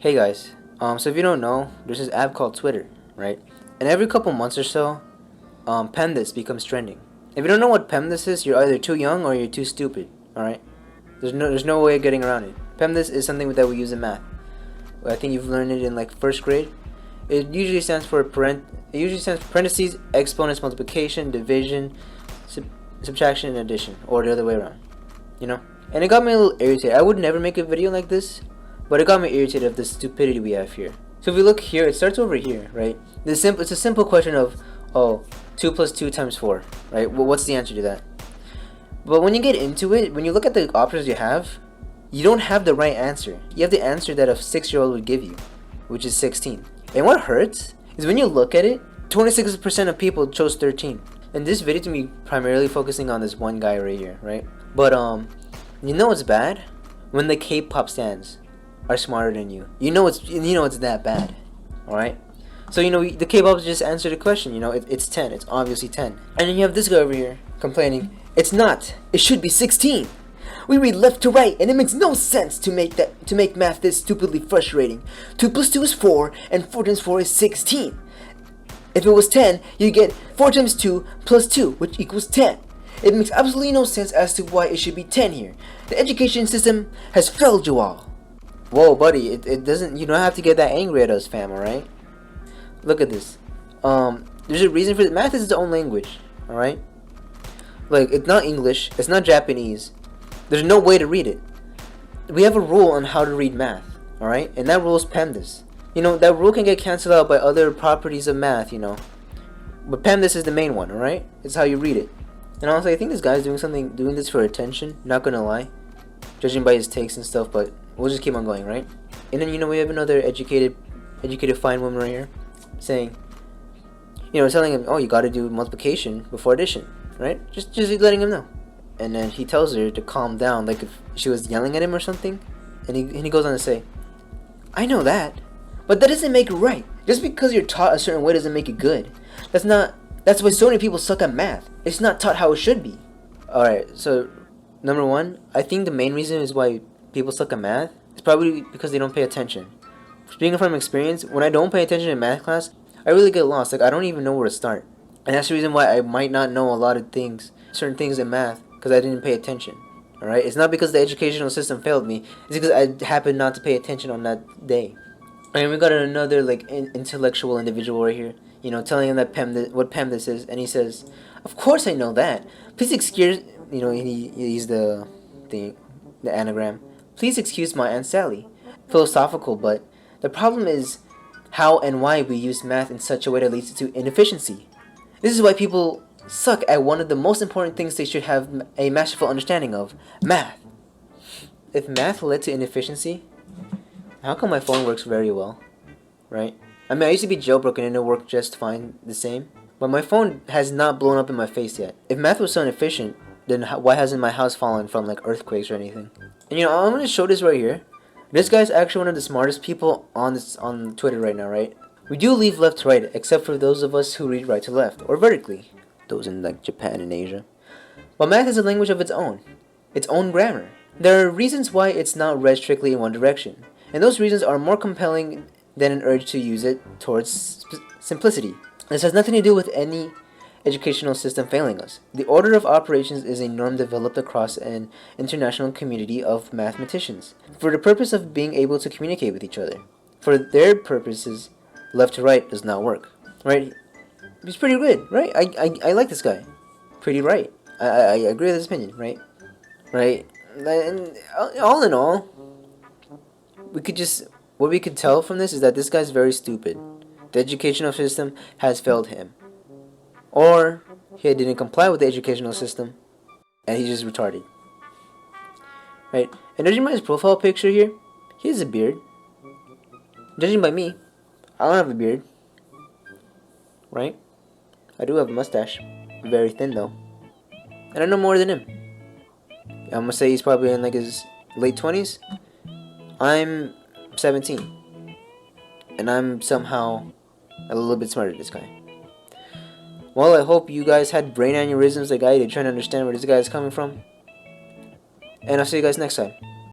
Hey guys, so if you don't know, there's this app called Twitter, right? And every couple months or so, PEMDAS becomes trending. If you don't know what PEMDAS is, you're either too young or you're too stupid. All right? There's no way of getting around it. PEMDAS is something that we use in math. I think you've learned it in like first grade. It usually stands for parentheses, exponents, multiplication, division, subtraction, and addition, or the other way around. You know? And it got me a little irritated. I would never make a video like this, but it got me irritated of the stupidity we have here. So if we look here, it starts over here, right? It's a simple question of, oh, 2 plus 2 times 4, right? Well, what's the answer to that? But when you get into it, when you look at the options you don't have the right answer. You have the answer that a 6-year-old would give you, which is 16. And what hurts is when you look at it, 26% of people chose 13. And this video to me primarily focusing on this one guy right here, right? But you know what's bad? When the K-pop stans are smarter than you. You know it's that bad. Alright? So the K-pop just answered the question, it's 10. It's obviously 10. And then you have this guy over here complaining, it's not. It should be 16. We read left to right, and it makes no sense to make math this stupidly frustrating. 2 plus 2 is 4, and 4 times 4 is 16. If it was 10, you get 4 times 2 plus 2, which equals 10. It makes absolutely no sense as to why it should be 10 here. The education system has failed you all. Whoa, buddy, it doesn't, you don't have to get that angry at us, fam, alright? Look at this. There's a reason for it. Math is its own language, alright? Like, it's not English, it's not Japanese. There's no way to read it. We have a rule on how to read math, alright? And that rule is PEMDAS. That rule can get cancelled out by other properties of math, But PEMDAS is the main one, alright? It's how you read it. And honestly, I think this guy's doing this for attention, not gonna lie. Judging by his takes and stuff, but we'll just keep on going, right? And then, we have another educated fine woman right here saying, telling him, oh, you gotta do multiplication before addition, right? Just letting him know. And then he tells her to calm down, like if she was yelling at him or something. And he goes on to say, I know that, but that doesn't make it right. Just because you're taught a certain way doesn't make it good. That's why so many people suck at math. It's not taught how it should be. Alright, so number one, I think the main reason is why people suck at math is probably because they don't pay attention. Speaking from experience, when I don't pay attention in math class, I really get lost. Like, I don't even know where to start. And that's the reason why I might not know a lot of things, certain things in math, because I didn't pay attention. Alright? It's not because the educational system failed me. It's because I happened not to pay attention on that day. And we got another, like, intellectual individual right here, telling him that what PEMDAS is, and he says, of course I know that. Please excuse, he's the anagram. Please excuse my Aunt Sally. Philosophical, but the problem is how and why we use math in such a way that leads to inefficiency. This is why people suck at one of the most important things they should have a masterful understanding of, math. If math led to inefficiency, how come my phone works very well, right? I mean, I used to be jailbroken and it worked just fine the same, but my phone has not blown up in my face yet. If math was so inefficient, then why hasn't my house fallen from like earthquakes or anything? And I'm gonna show this right here. This guy's actually one of the smartest people on Twitter right now, right? We do leave left to right, except for those of us who read right to left, or vertically. Those in like Japan and Asia. But math is a language of its own grammar. There are reasons why it's not read strictly in one direction, and those reasons are more compelling than an urge to use it towards simplicity. This has nothing to do with any educational system failing us. The order of operations is a norm developed across an international community of mathematicians for the purpose of being able to communicate with each other. For their purposes, left to right does not work, right? He's pretty good, right? I like this guy. Pretty right. I agree with his opinion, right? Right? And all in all, what we could tell from this is that this guy's very stupid. The educational system has failed him. Or he didn't comply with the educational system and he's just retarded. Right? And judging by his profile picture here, he has a beard. Judging by me, I don't have a beard. Right? I do have a mustache. Very thin though. And I know more than him. I'm gonna say he's probably in like his late 20s. I'm 17. And I'm somehow a little bit smarter than this guy. Well, I hope you guys had brain aneurysms like I did, trying to understand where this guy is coming from. And I'll see you guys next time.